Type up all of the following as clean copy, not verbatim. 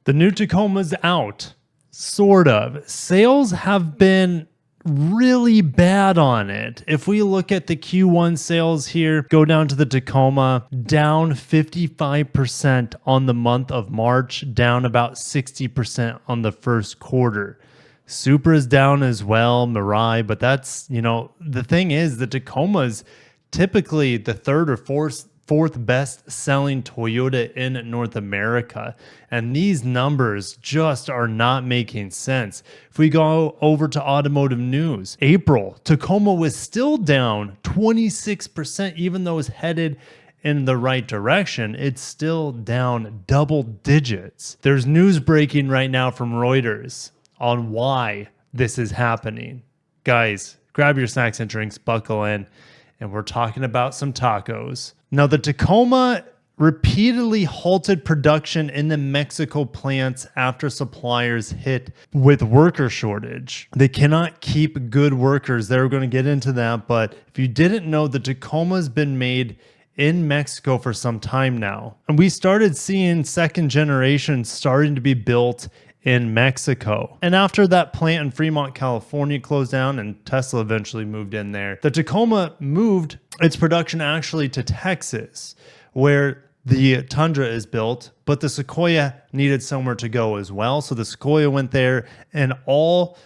The new Tacoma's out, sort of. Sales have been really bad on it. If we look at the Q1 sales here, go down to the Tacoma, down 55% on the month of March, down about 60% on the first quarter. Supra is down as well, Mirai, but that's, the thing is the Tacoma's typically the third or fourth best selling Toyota in North America. And these numbers just are not making sense. If we go over to automotive news, April, Tacoma was still down 26%, even though it's headed in the right direction. It's still down double digits. There's news breaking right now from Reuters on why this is happening. Guys, grab your snacks and drinks, buckle in, and we're talking about some tacos. Now, the Tacoma repeatedly halted production in the Mexico plants after suppliers hit with worker shortage. They cannot keep good workers. They're going to get into that, but if you didn't know, the Tacoma's been made in Mexico for some time now. And we started seeing second generation starting to be built in Mexico. And after that plant in Fremont, California closed down and Tesla eventually moved in there, the Tacoma moved its production actually to Texas, where the Tundra is built, but the Sequoia needed somewhere to go as well. So the Sequoia went there, and all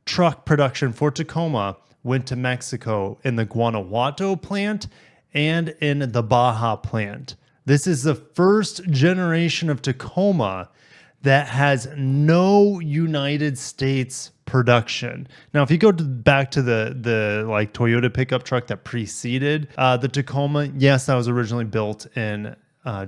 truck production for Tacoma went to Mexico in the Guanajuato plant and in the Baja plant. This is the first generation of Tacoma that has no United States production. Now, if you go back to the like Toyota pickup truck that preceded the Tacoma, yes, that was originally built in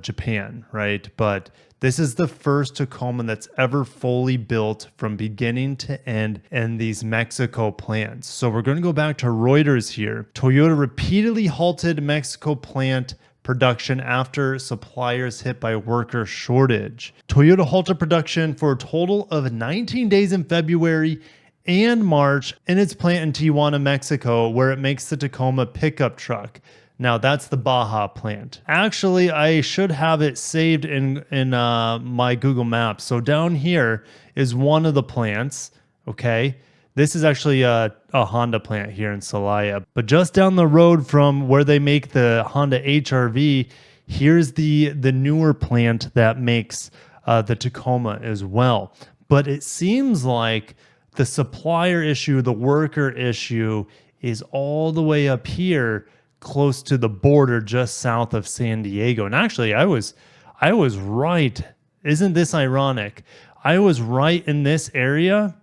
Japan, right? But this is the first Tacoma that's ever fully built from beginning to end in these Mexico plants. So we're going to go back to Reuters here. Toyota repeatedly halted Mexico plant production after suppliers hit by worker shortage. Toyota halted production for a total of 19 days in February and March in its plant in Tijuana, Mexico, where it makes the Tacoma pickup truck. Now that's the Baja plant. Actually, I should have it saved in my Google Maps. So down here is one of the plants, okay? This is actually a Honda plant here in Celaya. But just down the road from where they make the Honda HR-V, here's the newer plant that makes the Tacoma as well. But it seems like the supplier issue, the worker issue, is all the way up here close to the border just south of San Diego. And actually, I was right. Isn't this ironic? I was right in this area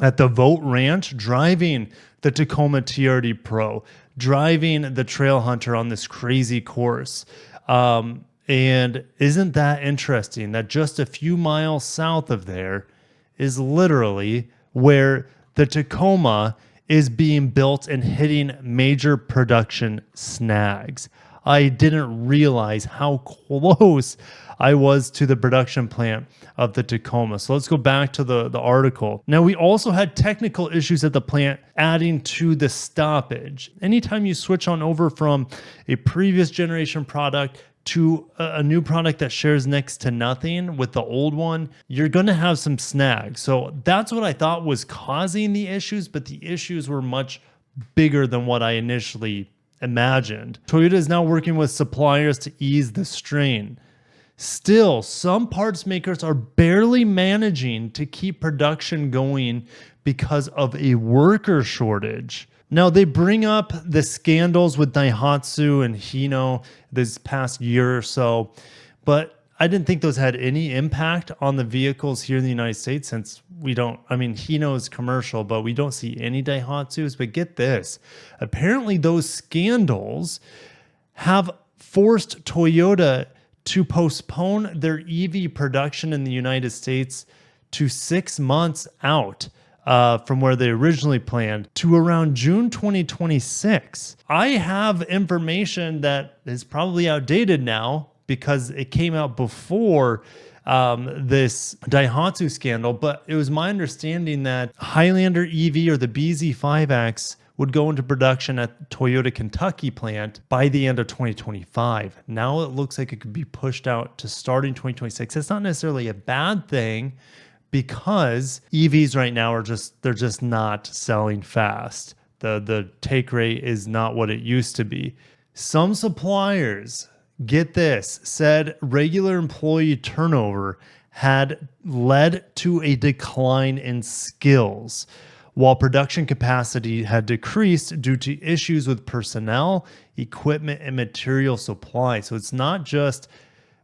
at the Vote Ranch, driving the Tacoma TRD Pro, driving the Trail Hunter on this crazy course. And isn't that interesting that just a few miles south of there is literally where the Tacoma is being built and hitting major production snags. I didn't realize how close I was to the production plant of the Tacoma. So let's go back to the article. Now, we also had technical issues at the plant adding to the stoppage. Anytime you switch on over from a previous generation product to a new product that shares next to nothing with the old one, you're going to have some snags. So that's what I thought was causing the issues, but the issues were much bigger than what I initially imagined. Toyota is now working with suppliers to ease the strain. Still, some parts makers are barely managing to keep production going because of a worker shortage. Now, they bring up the scandals with Daihatsu and Hino this past year or so, but I didn't think those had any impact on the vehicles here in the United States, since we don't, Hino is commercial, but we don't see any Daihatsus. But get this, apparently those scandals have forced Toyota to postpone their EV production in the United States to 6 months out from where they originally planned, to around June 2026. I have information that is probably outdated now because it came out before this Daihatsu scandal, but it was my understanding that Highlander EV, or the BZ5X, would go into production at Toyota Kentucky plant by the end of 2025. Now it looks like it could be pushed out to starting 2026. It's not necessarily a bad thing because EVs right now they're just not selling fast. The take rate is not what it used to be. Some suppliers, get this, said regular employee turnover had led to a decline in skills, while production capacity had decreased due to issues with personnel, equipment, and material supply. So it's not just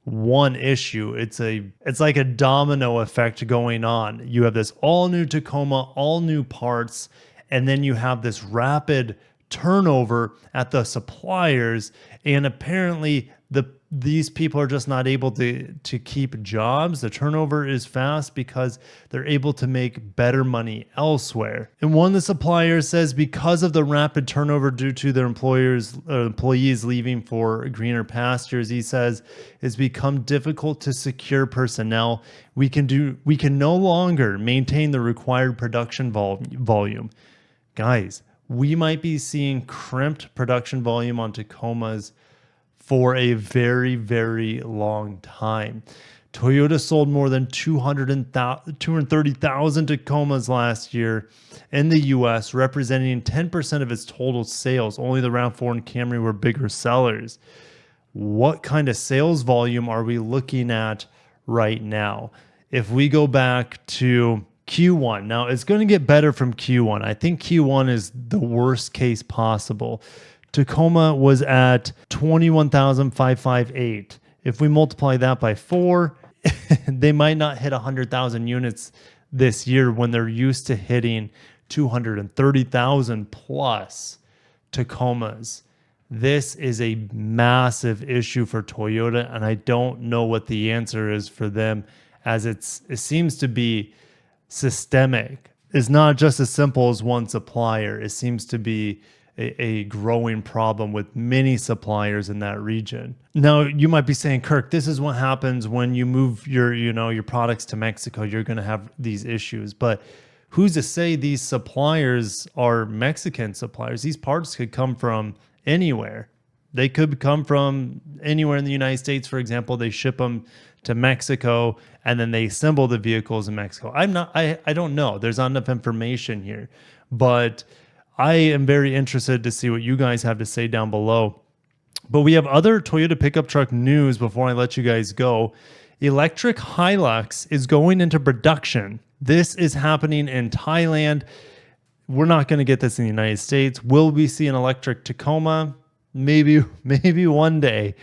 one issue. It's like a domino effect going on. You have this all new Tacoma, all new parts, and then you have this rapid turnover at the suppliers, and apparently these people are just not able to keep jobs. The turnover is fast because they're able to make better money elsewhere. And one of the suppliers says because of the rapid turnover due to their employees leaving for greener pastures, he says it's become difficult to secure personnel. We can no longer maintain the required production volume. Guys, we might be seeing crimped production volume on Tacomas for a very, very long time. Toyota sold more than 230,000 Tacomas last year in the US, representing 10% of its total sales. Only the RAV4 and Camry were bigger sellers. What kind of sales volume are we looking at right now? If we go back to Q1, now it's going to get better from Q1. I think Q1 is the worst case possible. Tacoma was at 21,558. If we multiply that by 4, they might not hit 100,000 units this year when they're used to hitting 230,000 plus Tacomas. This is a massive issue for Toyota, and I don't know what the answer is for them, as it seems to be systemic. It's not just as simple as one supplier. It seems to be a growing problem with many suppliers in that region. Now, you might be saying, Kirk, this is what happens when you move your products to Mexico. You're going to have these issues. But who's to say these suppliers are Mexican suppliers? These parts could come from anywhere. They could come from anywhere in the United States. For example, they ship them to Mexico and then they assemble the vehicles in Mexico. I don't know. There's not enough information here, but I am very interested to see what you guys have to say down below. But we have other Toyota pickup truck news before I let you guys go. Electric Hilux is going into production. This is happening in Thailand. We're not going to get this in the United States. Will we see an electric Tacoma? Maybe one day.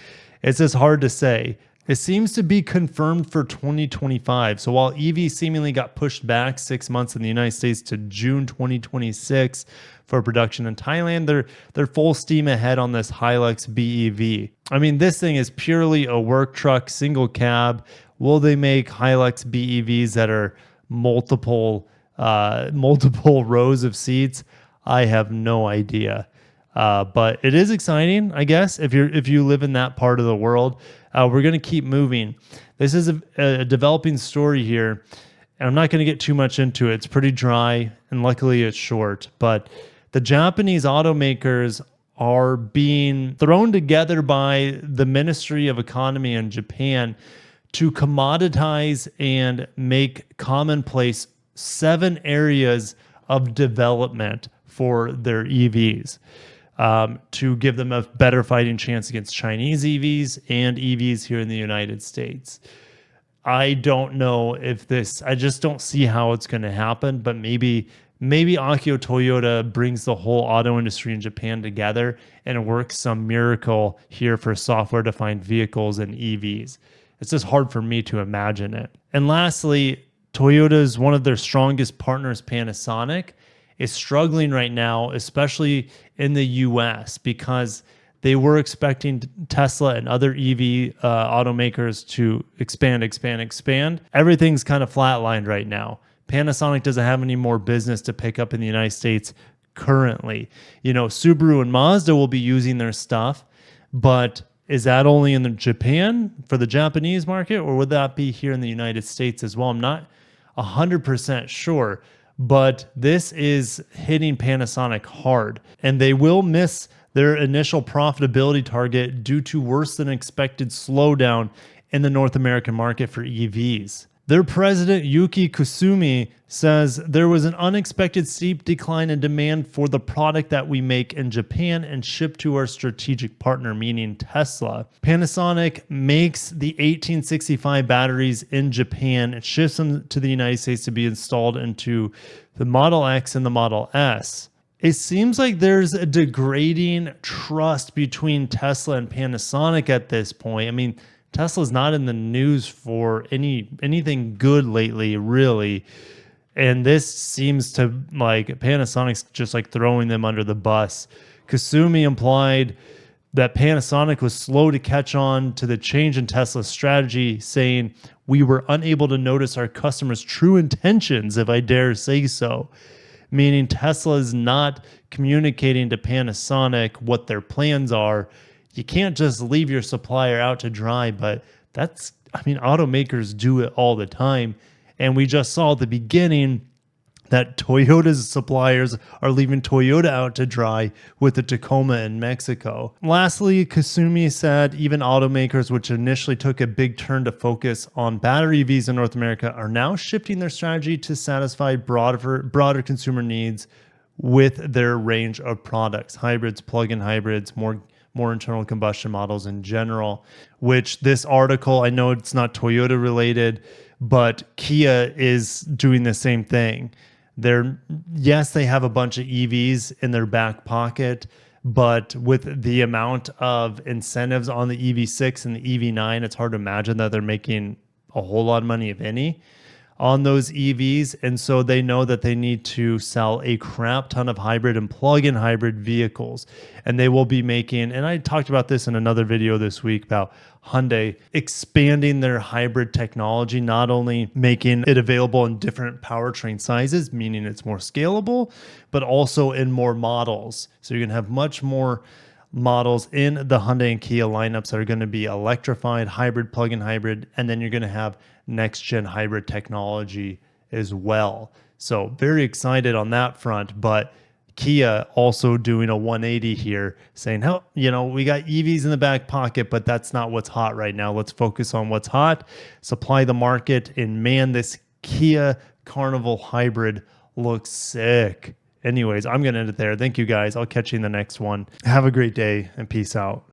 It's just hard to say. It seems to be confirmed for 2025. So while EV seemingly got pushed back 6 months in the United States to June 2026 for production in Thailand, they're full steam ahead on this Hilux BEV. I mean, this thing is purely a work truck, single cab. Will they make Hilux BEVs that are multiple rows of seats? I have no idea. But it is exciting, I guess, if you live in that part of the world. We're going to keep moving. This is a developing story here, and I'm not going to get too much into it. It's pretty dry, and luckily it's short. But the Japanese automakers are being thrown together by the Ministry of Economy in Japan to commoditize and make commonplace 7 areas of development for their EVs. To give them a better fighting chance against Chinese EVs and EVs here in the United States. I don't know I just don't see how it's going to happen, but maybe Akio Toyota brings the whole auto industry in Japan together and works some miracle here for software-defined vehicles and EVs. It's just hard for me to imagine it. And lastly, Toyota's one of their strongest partners, Panasonic, is struggling right now, especially in the US, because they were expecting Tesla and other EV automakers to expand. Everything's kind of flatlined right now. Panasonic doesn't have any more business to pick up in the United States currently. Subaru and Mazda will be using their stuff, but is that only in Japan for the Japanese market, or would that be here in the United States as well? I'm not 100% sure. but this is hitting Panasonic hard, and they will miss their initial profitability target due to worse than expected slowdown in the North American market for EVs. Their president, Yuki Kusumi, says there was an unexpected steep decline in demand for the product that we make in Japan and ship to our strategic partner, meaning Tesla. Panasonic makes the 1865 batteries in Japan and ships them to the United States to be installed into the Model X and the Model S. It seems like there's a degrading trust between Tesla and Panasonic at this point. I mean, Tesla's not in the news for anything good lately, really. And this seems to like Panasonic's just like throwing them under the bus. Kasumi implied that Panasonic was slow to catch on to the change in Tesla's strategy, saying, "We were unable to notice our customers' true intentions, if I dare say so." Meaning Tesla is not communicating to Panasonic what their plans are. You can't just leave your supplier out to dry, but automakers do it all the time. And we just saw at the beginning that Toyota's suppliers are leaving Toyota out to dry with the Tacoma in Mexico. Lastly, Kasumi said even automakers, which initially took a big turn to focus on battery EVs in North America, are now shifting their strategy to satisfy broader consumer needs with their range of products, hybrids, plug-in hybrids, more internal combustion models in general, which this article, I know it's not Toyota related, but Kia is doing the same thing. Yes, they have a bunch of EVs in their back pocket, but with the amount of incentives on the EV6 and the EV9, it's hard to imagine that they're making a whole lot of money, if any, on those EVs. And so they know that they need to sell a crap ton of hybrid and plug-in hybrid vehicles. And they will be making, and I talked about this in another video this week about Hyundai expanding their hybrid technology, not only making it available in different powertrain sizes, meaning it's more scalable, but also in more models. So you're going to have much more models in the Hyundai and Kia lineups that are going to be electrified, hybrid, plug-in hybrid, and then you're going to have next-gen hybrid technology as well. So very excited on that front, but Kia also doing a 180 here, saying, "Hell, we got EVs in the back pocket, but that's not what's hot right now. Let's focus on what's hot, supply the market, and man, this Kia Carnival hybrid looks sick." Anyways, I'm going to end it there. Thank you guys. I'll catch you in the next one. Have a great day and peace out.